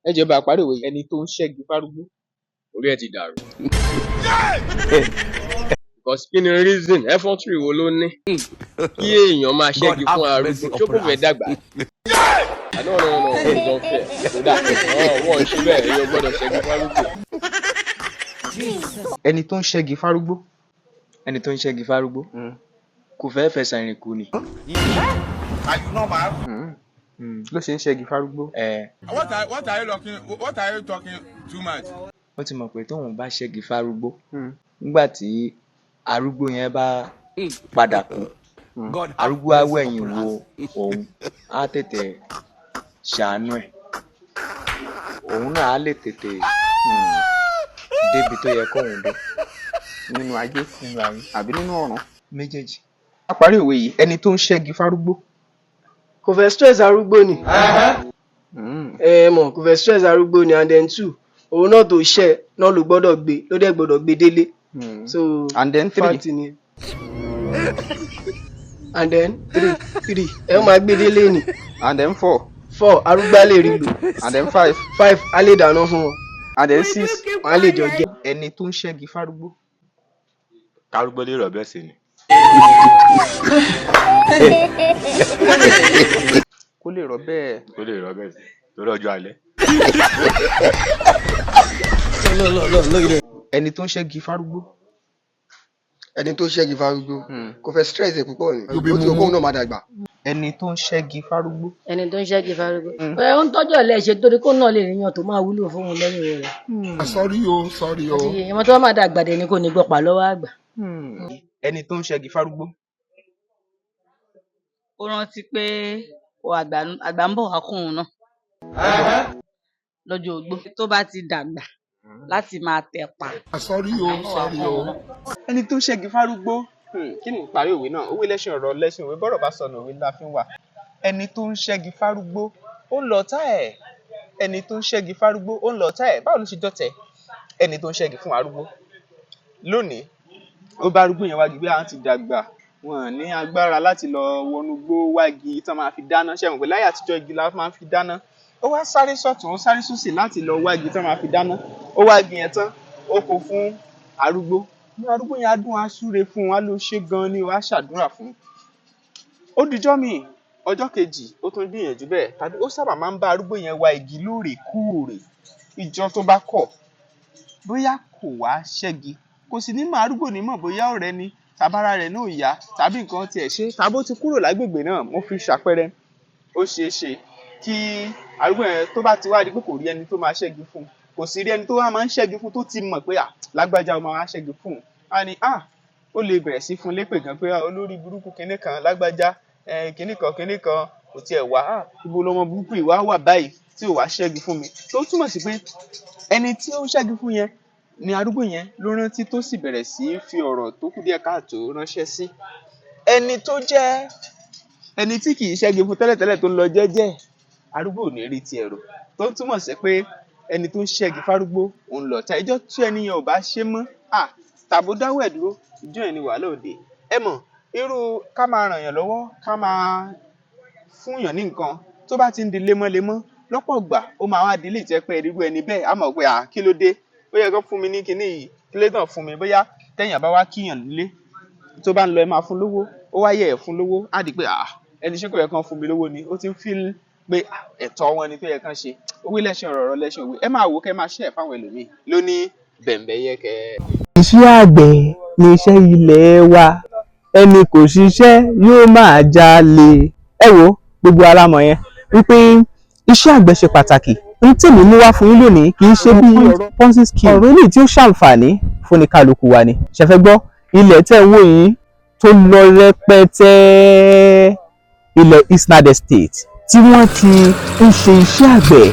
ẹ jẹ́ bá parí òwe ẹni tó ń ṣẹ́gi fárúgbó orí ẹ̀ ti dàrú. Because kí ni reason effort wo ló ní kí èèyàn máa ṣẹ́gi fún arúgbó ṣó kò fẹ́ dàgbà. No, it's unfair. So that wọ́n ṣe bẹ́ẹ̀ ẹ̀yọ́ gbọ́dọ̀ ṣẹ́gi fárúgbó. ẹni tó ń ṣẹ́gi fárúgbó kò fẹ́ fẹsẹ̀ rìn kú ni. ló ṣe ń ṣẹ́gi fárúgbó. What are you talking too much? ó ti mọ̀ pé tóun bá ṣẹ́gi fárúgbó nígbà tí arúgbó yẹn bá padà kú arúgbó á wẹ̀yìn wo òun á tètè ṣàánú ẹ̀ òun náà á lè tètè débi tó yẹ kóun dé nínú ayé àbí nínú ọ̀run méjèèjì. a parí òwe yìí ẹni tó ń ṣẹ́gi fárúgbó. kò fẹ́ stress arúgbó ni kò fẹ́ stress arúgbó ni and then 2 òun náà tó ṣẹ́ náà ló gbọ́dọ̀ gbé ló dẹ̀ gbọ́dọ̀ gbé délé. So and then 3 ni and then 3 ẹ máa gbé délé ni and then 4 arúgbó lè rí lò and then 5 á lè dáná fún wọn and then 6 wọn á lè jọ jẹ. ẹni tó ń ṣẹ́gi fárúgbó. Kárúgbó lè rọ̀ bẹ́ẹ̀ sí ni. kó lè rọ̀ bẹ́ẹ̀. Ó lè rọ̀ bẹ́ẹ̀ sí lórí ọjọ́ alẹ́. ẹni tó ń ṣẹ́gi fárúgbó. ẹni tó ṣẹ́gi fárúgbó kò fẹ́ stress ẹ̀ púpọ̀ ni ó ti okòó náà máa dàgbà. ẹni tó ń ṣẹ́gi fárúgbó. ẹni tó ń ṣẹ́gi fárúgbó. ó ń tọ́jú ọ̀lẹ́ ṣe torí kó náà lè ríyàn tó máa wúlò fún un lẹ́yìn rẹ̀. Sorry o. àti ìyẹn tó bá máa dàgbà dé ni kò ní gbọ́pàá lọ́wọ́ àgbà. ẹni tó ń ṣẹ́gi fárúgbó. ó rántí pé àgbà ń bọ̀ wá kún un náà lọ́jọ́ ogbó tó bá ti dàgbà láti máa tẹ̀pà. Sorry o. ẹni tó ń ṣẹ́gi fárúgbó. kí ni ìparí òwe náà òwe lẹ́sìn ọ̀rọ̀ lẹ́sìn òwe bọ́rọ̀ bá sọnù òwe la fi ń wà. ẹni tó ń ṣẹ́gi fárúgbó ó ń lọ tá ẹ̀. ẹni tó ń ṣẹ́gi fárúgbó ó ń lọ tá ẹ̀. báwo ló ṣe dọ̀tẹ̀ ẹni tó ń ṣẹ́gi fún arúgbó. lónìí ó bá arúgbó yẹn wági bí àwọn ti dàgbà wọn ní agbára láti lọ wọnú gbó wági tán máa fi dáná ṣẹ́wọ̀n pé láyé àtijọ́ igi la máa fi dáná. ó wá sáré sọ́tún ó sáré sósì láti lọ wági tán máa fi dáná. ó wági yẹn tán ó kó fún arúgbó. arúgbó yẹn á dún asúre fún un á ló ṣe gan ni ó á ṣàdúrà fún un. ó dijọ́ mi ọjọ́ kejì ó tún gbìyànjú bẹ́ẹ̀ tàbí ó sábà máa ń bá arúgbó yẹn wá igi lóòrèkóòrè. ìjọ tó bá kọ̀ bóyá kò wá ṣẹ́gi kò sì ní mọ arúgbó ní mọ̀ bóyá ọ̀rẹ́ ni tàbára rẹ̀ náà yá tàbí nǹkan tiẹ̀ ṣe tàbó ti kúrò lágbègbè náà mo fi ṣàpẹẹrẹ. ó ṣeé ṣe kí arúgbó yẹn tó bá ti wá di pé kò rí ẹni tó máa ṣẹ́gi fún un kò sì rí ẹni tó wá máa ń ṣẹ́gi fún tó ti mọ̀ pé lágbájá ó máa wá ṣẹ́gi fún un á ní ó lè bẹ̀rẹ̀ sí fún lépè gan pé olórí burúkú kinní kan lágbájá kinní kan kò tiẹ̀ wá ibo lọmọ burúkú ìwà wà báyìí tí ò wá ṣẹ́gi fún mi tó túmọ̀ sí pé ẹni tí ó ṣẹ́gi fún yẹn ni arúgbó yẹn ló rántí tó sì bẹ̀rẹ̀ sí fi ọ̀rọ̀ tó kù díẹ̀ káàtó ránṣẹ́ sí. ẹni tó jẹ́ ẹni tí kì í ṣẹ́gi fún tẹ́lẹ̀tẹ́lẹ̀ tó ń lọ jẹ́jẹ́ arúgbó ò ní rí tiẹ̀ rò tó túmọ̀ sí pé ẹni tó ń ṣẹ́gi fárúgbó òun lọ ta ìjọ tí ẹni yẹn ò bá ṣe mọ́ tàbó dáwọ́ ẹ̀ dúró ìjọ ẹni wàhálà òde. ẹ mọ̀ irú ká máa ràn yàn lọ́wọ́ ká máa fún yàn ní nǹkan tó bá ti ń di lemọ́lemọ́ lọ́pọ̀ gbà ó máa wá di ilé ìtẹ́pẹ́ irú ẹni bẹ́ẹ̀ á mọ̀ pé kí ló dé ó yẹ kó fún mi ní kinní yìí kí ló tàn fún mi bóyá tẹ̀yàn bá wá kíyàn nílé tó bá ń lọ ẹ máa fún lówó ó wá yẹ ẹ̀ fún lówó á di pé ẹni ṣé kò yẹ kán fún mi lówó ni ó ti ń fi pé ẹ̀tọ́ wọn ni tó yẹ kán ṣe òwe lẹ́sìn ọ̀rọ̀ lẹ́sìn òwe ẹ máa wò kẹ́ máa ṣe ẹ̀ fáwọn ẹlòmíì lóní bẹ̀m̀bẹ̀ yẹ kẹ́. iṣẹ́ àgbẹ̀ ni iṣẹ́ ilẹ̀ wa ẹni kò ṣiṣẹ́ yóò máa jalè. ẹ wo gbogbo alámọ̀ yẹn wípé iṣẹ́ àgbẹ̀ ṣe pàtàkì ní tèmi mú wá fún yín lónìí kì í ṣe bí ọ̀rọ̀ Ponzi scheme ọ̀rọ̀ eléyìí tí ó ṣàǹfààní fún ní kálukú wa ni. ṣẹ̀fẹ̀ gbọ́ ilẹ̀ tẹ́ wò yín tó lọ rẹpẹtẹ ilẹ̀ Eastern Estate tí wọ́n ti ń ṣe iṣẹ́ àgbẹ̀.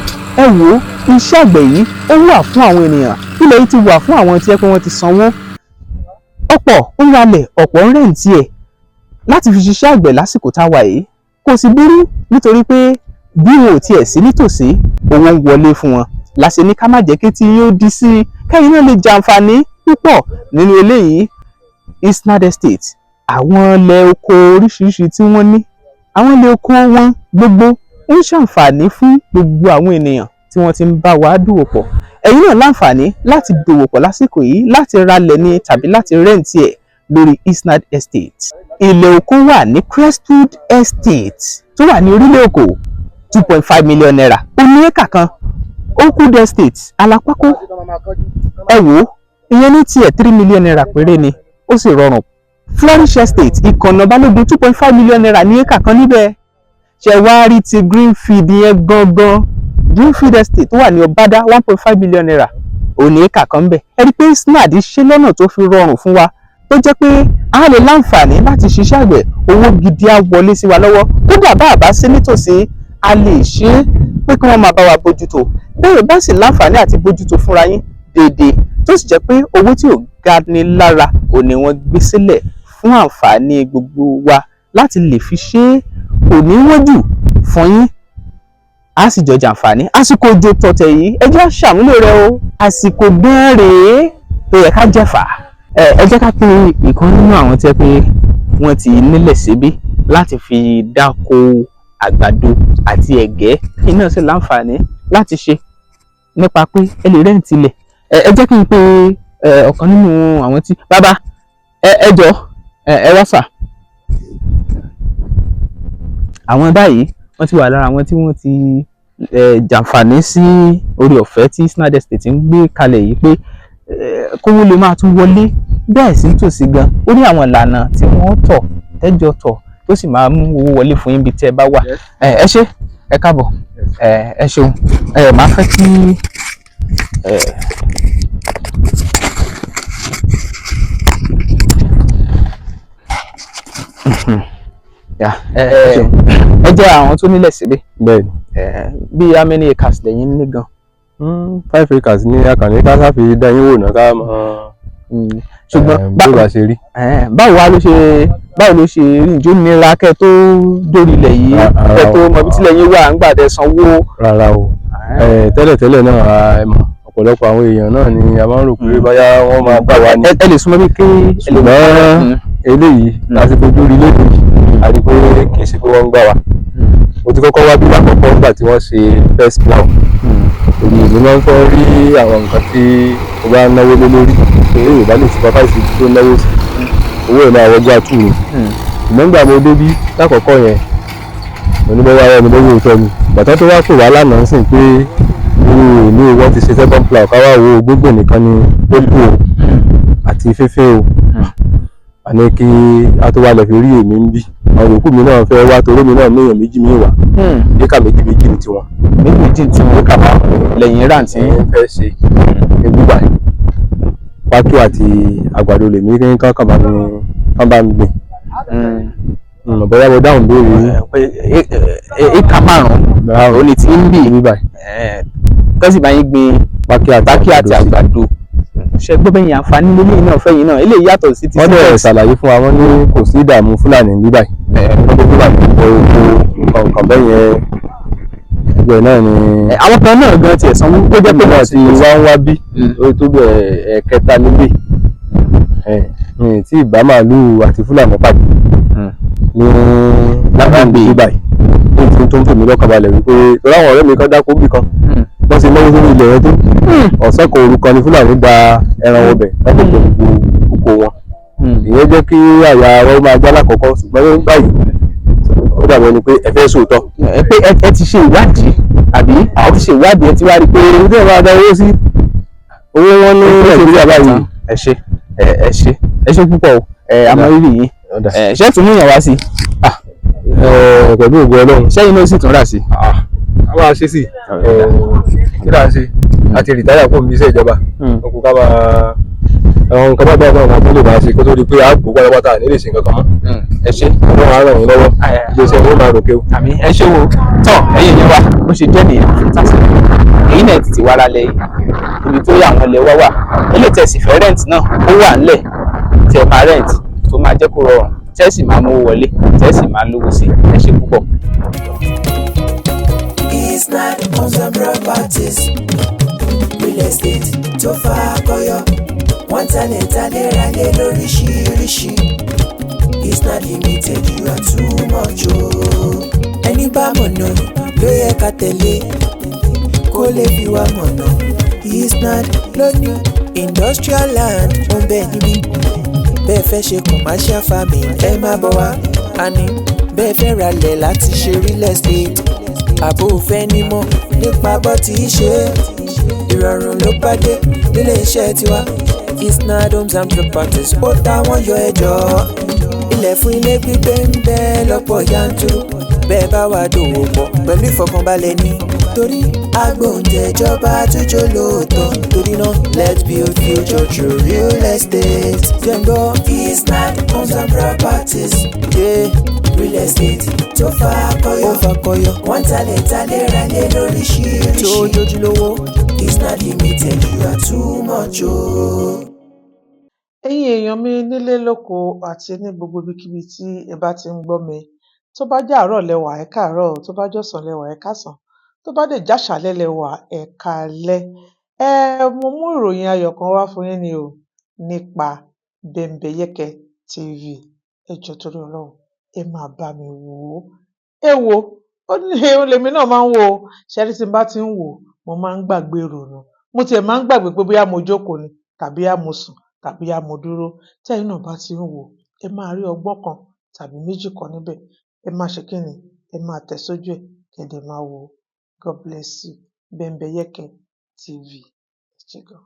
ẹ wo iṣẹ́ àgbẹ̀ yìí ó wà fún àwọn ènìyàn ilẹ̀ yìí ti wà fún àwọn tí ẹ pé wọ́n ti sanwó. ọ̀pọ̀ ń ralẹ̀ ọ̀pọ̀ ń rẹ̀ǹtì ẹ̀ láti fi ṣiṣẹ́ àgbẹ̀ lásìkò táwa yìí kò sì burú nítorí pé bí wọn ò tiẹ̀ sí nítòsí owó ń wọlé fún wọn láṣẹ ní ká má jẹ́ kí tí yóò di sí kẹ́yìn náà lè jàǹfààní púpọ̀ nínú eléyìí. Eastern Estate àwọn ilẹ̀ oko oríṣiríṣi tí wọ́n ní àwọn ilẹ̀ oko wọn gbogbo ń ṣàǹfààní fún gbogbo àwọn ènìyàn tí wọ́n ti ń bá wa dòwò pọ̀. Ẹ̀yin náà láǹfààní láti dòwò pọ̀ lásìkò yìí láti ralẹ̀ ni tàbí láti rẹ́ǹtì ẹ̀ lórí Isnad Estate. Ilẹ̀ oko wà ní Crestwood Estate tó wà ní orílẹ̀ Èkó, 2.5 million naira. Ó ní éka kan. Oakwood Estate Alápákó, ẹ wò ó, ìyẹn ní tiẹ̀ 3 million naira péré ni, ó sì rọrùn. Flourish Estate Ìkànnà Balógun 2.5 million naira ní éka kan níbẹ̀. Ṣé wá rí ti Greenfield yẹn gangan? Greenfield Estate tó wà ní Ọbádá 1.5 million naira, ó ní éka kan bẹ̀. Ẹ rí pé Isnad ṣe lọ́nà tó fi rọrùn fún wa, tó jẹ́ pé a lè láǹfààní láti ṣiṣẹ́ àgbẹ̀, owó gidi á wọlé sí wa lọ́wọ́. Kódà bá àbá sí nítòsí, a lè ṣe é pé kí wọ́n máa bá wa bójútó. Bẹ́ẹ̀ bá sì láǹfààní àti bójútó fúnra yín déédéé, tó sì jẹ́ pé owó tí ò ga ni lára ò ní wọ́n gbé sílẹ̀ fún àǹfààní gbogbo wa láti lè fi ṣe é, kò ní wọ́n jù fún yín, a sì jọ jàǹfààní. Àsìkò òjò tọ̀tẹ̀ yìí ẹ jẹ́ ṣàmúlò rẹ̀ o, àsìkò gan rèé tó yẹ ká jẹ̀fà. Ẹ jẹ́ ká pé ìkan nínú àwọn tí pé wọ́n ti nílẹ̀ síbí láti fi dáko àgbàdo àti ẹ̀gẹ́, kí náà sì láǹfààní láti ṣe nípa pé ẹ lè rẹ́ǹtì ilẹ̀. Ẹ jẹ́ kí n pe ọ̀kan nínú àwọn tí bàbá ẹ jọ ẹ wá sà. Àwọn báyìí wọ́n ti wà lára àwọn tí wọ́n ti jàǹfààní sí orí ọ̀fẹ́ tí Isnad Estate ń gbé kalẹ̀ yìí pé kówó lè máa tún wọlé bẹ́ẹ̀ sí tòsí gan. Ó ní àwọn ìlànà tí wọ́n tọ̀ tẹ́jọ tọ̀ tó sì máa mú owó wọlé fún yín bí tẹ́ ẹ bá wà. Ẹ ṣé, ẹ káàbọ̀, ẹ ṣeun. Máa fẹ́ kí ẹ jẹ́ àwọn tó nílẹ̀ síbí. Bẹ́ẹ̀ni. Bí how many acres lẹ́yìn ní gan? 5 acres ní akànnì ká sáfi dá yín wò náà ká mọ ṣùgbọ́n bó bá ṣe rí. Báwo ló ṣe rí ìjó nira kẹ́ tó dórí ilẹ̀ yìí, kẹ́ tó mọ ibi tí ilẹ̀ yín wà ń gbàdẹ sanwó? Rárá o, tẹ́lẹ̀tẹ́lẹ̀ náà ẹ mọ̀ ọ̀pọ̀lọpọ̀ àwọn èèyàn náà ni a máa ń rò pé báyá wọ́n máa gbà wá ní. Ẹ lè súnmọ́ bí kí ṣùgbọ́n eléyìí lásìkò lórí lónìí a rí pé kì í ṣe pé wọ́n ń gbà wá. Mo ti kọ́kọ́ wá bí lákọ̀ọ́kọ́ nígbà tí wọ́n ṣe first plan. Èmi máa ń fẹ́ rí àwọn nǹkan tí mo bá náwó lé lórí pé Yorùbá lè supervise tó náwó sí owó ẹ̀ máa wọjá tù mí. Ṣùgbọ́n nígbà mo débí lákọ̀ọ́kọ́ yẹn mo ní bọ́ wá ẹni lórí òótọ́ mi. Bàtà tó wá pè wá lánàá ń sìn pé ìlú wọn ti ṣe second plan káwá wo gbogbo nìkan ni ó kù o àti fẹ́fẹ́ o. A ní kí a tó wá lọ fi rí èmi ń bí. Àwọn yòókù mi náà fẹ́ wá torí mi náà ní èèyàn méjì mi wà. Éka méjì ní tiwọn. Méjì tí wọ́n kà máa lẹ́yìn rántí fẹ́ ṣe ebúgbà pákí àti àgbàdo lèmi kí kán bá mi gbìn. Bóyá mo dáhùn béèrè éka 5 ó ní tí ń bì kọ́sì bá yín gbin pákí àti àgbàdo. Ṣé gbọ́ bẹ́yìn àǹfààní lórí náà fẹ́yìn náà eléyìí yàtọ̀ sí ti wọ́n dẹ̀ ṣàlàyé fún wa, wọ́n ní kò sí ìdààmú Fúlàní níbí báyìí. Wọ́n tó Fúlàní nǹkan bẹ́yẹn ẹgbẹ́ náà ni. Àwọn kan náà gan tiẹ̀ sanwó tó jẹ́ pé wọ́n ti wá ń wá bí ó tó bẹ̀ ẹ̀kẹta níbí tí ìbá màálù àti Fúlàní pàdé ní lágbàgbé báyìí ní tó ń tò mí lọ́kàn balẹ̀ wípé torí àwọn ọ̀rẹ́ mi kan dákó bì kan wọ́n ti náwó sórí ilẹ̀ yẹn tó ọ̀sán kan òru kan ní Fúlàní da ẹran ọbẹ̀ láti pè gbogbo oko wọn. Ìyẹn jẹ́ kí àyà wọn máa já lákọ̀ọ́kọ́ ṣùgbọ́n ní báyìí ó dàbọ̀ ni pé ẹ fẹ́ sòótọ́. Pé ẹ ti ṣe ìwádìí àbí ẹ ti ṣe ìwádìí ẹ ti wá rí pé owó tí ẹ máa da owó sí owó wọn ní Nàìjíríà báyìí. Ẹ ṣé púpọ̀ àmọ́rírì yìí. Ṣé tún múyàn wá sí? Pẹ̀lú ògo Ọlọ́run. Ṣẹ́yìn náà sì tún rà sí? A máa ṣe sí kí là ń ṣe àti rìtáyà fún mi iṣẹ́ ìjọba ọkùnrin ká máa àwọn nǹkan bá bá àwọn tó lè máa ṣe kó tó di pé àgbò pátápátá ní lè ṣe nǹkan kan mọ́. Ẹ ṣé. Ọlọ́run á ràn yín lọ́wọ́ iléeṣẹ́ yóò máa ròkè o. Àmín. Ẹ ṣé wo tán ẹ̀yin yẹn wá bó ṣe jẹ́ nìyẹn tásìkò èyí náà ti wá lálẹ́ yìí ibi tó yà àwọn ilẹ̀ wá wà ilé tẹ̀sí fẹ́ rent náà ó wà ńlẹ̀ tẹ̀ máa rent tó máa jẹ́ kó rọrùn tẹ́sì máa mú wọlé tẹ́sì máa lówó sí. Ẹ ṣé púpọ̀. Isnad Homes and Properties real estate tó fà kọyọ wọ́n talẹ̀ talẹ̀ ralẹ̀ lóríṣiríṣi. Isnad Limited you are too much o. Ẹni bá mọ̀nà ló yẹ ká tẹ̀lé kó kó lè fi wá mọ̀nà. Isnad lónìí industrial land ó ń bẹ níbí. Bẹ́ẹ̀ fẹ́ ṣe commercial farming ẹ má bọ̀ wá. Àní bẹ́ẹ̀ fẹ́ ralẹ̀ láti ṣe real estate. Àbò fẹ́ nímọ̀ nípa bọ́ tí í ṣe. Ìrọ̀rùn ló bá dé nílé iṣẹ́ tiwa. Isnad Homes and Properties ó ta wọ́n yọ ẹjọ́. Ilẹ̀ fún ilé gbígbé ń bẹ lọ́pọ̀ yanturu. Bẹ́ẹ̀ bá wà dòwò pọ̀ pẹ̀lú ìfọkànbalẹ̀ ni. Torí agbóhùnjẹjọba àtúnjọ lóòótọ́. Torí náà let's build future through real estate. Jẹ́ngbọ́ Isnad Homes and Properties. Real estate tó fà kọyọ. Wọ́n talẹ̀ ralẹ̀ lóríṣiríṣi. Tó jójúlówó. Isnad Limited you are too much o. Ẹ̀yin èèyàn mi nílé lóko àti ní gbogbo ibikíbi tí ẹ bá ti ń gbọ́ mi. Tó bá jẹ́ àárọ̀ lẹ́wà ẹ káàárọ̀, tó bá jọ̀sán lẹ́wà ẹ káàsán, tó bá dé jáṣálẹ́ lẹ́wà ẹ káalẹ́. Mo mú ìròyìn ayọ̀ kan wá fún yín ni o nípa Bembeyeke TV. Ẹ jọ̀ọ́ torí Ọlọ́run ẹ máa bá mi wò ó. Ẹ wo ó lèmi náà máa ń wò ó. Ṣẹ́rí tí n bá ti ń wò ó mo máa ń gbàgbé ìrònú. Mo tiẹ̀ máa ń gbàgbé pé bóyá mo jókòó ni tàbí bóyá mo sùn tàbí bóyá mo dúró. Tẹ́yin náà bá ti ń wò ó ẹ máa rí ọgbọ́n kan tàbí méjì kan níbẹ̀. Ẹ máa ṣe kí ni? Ẹ máa tẹ̀ sójú ẹ̀ kẹ̀dẹ̀ máa wò ó. God bless you. Bembeyeke TV. Ẹ ṣé gan.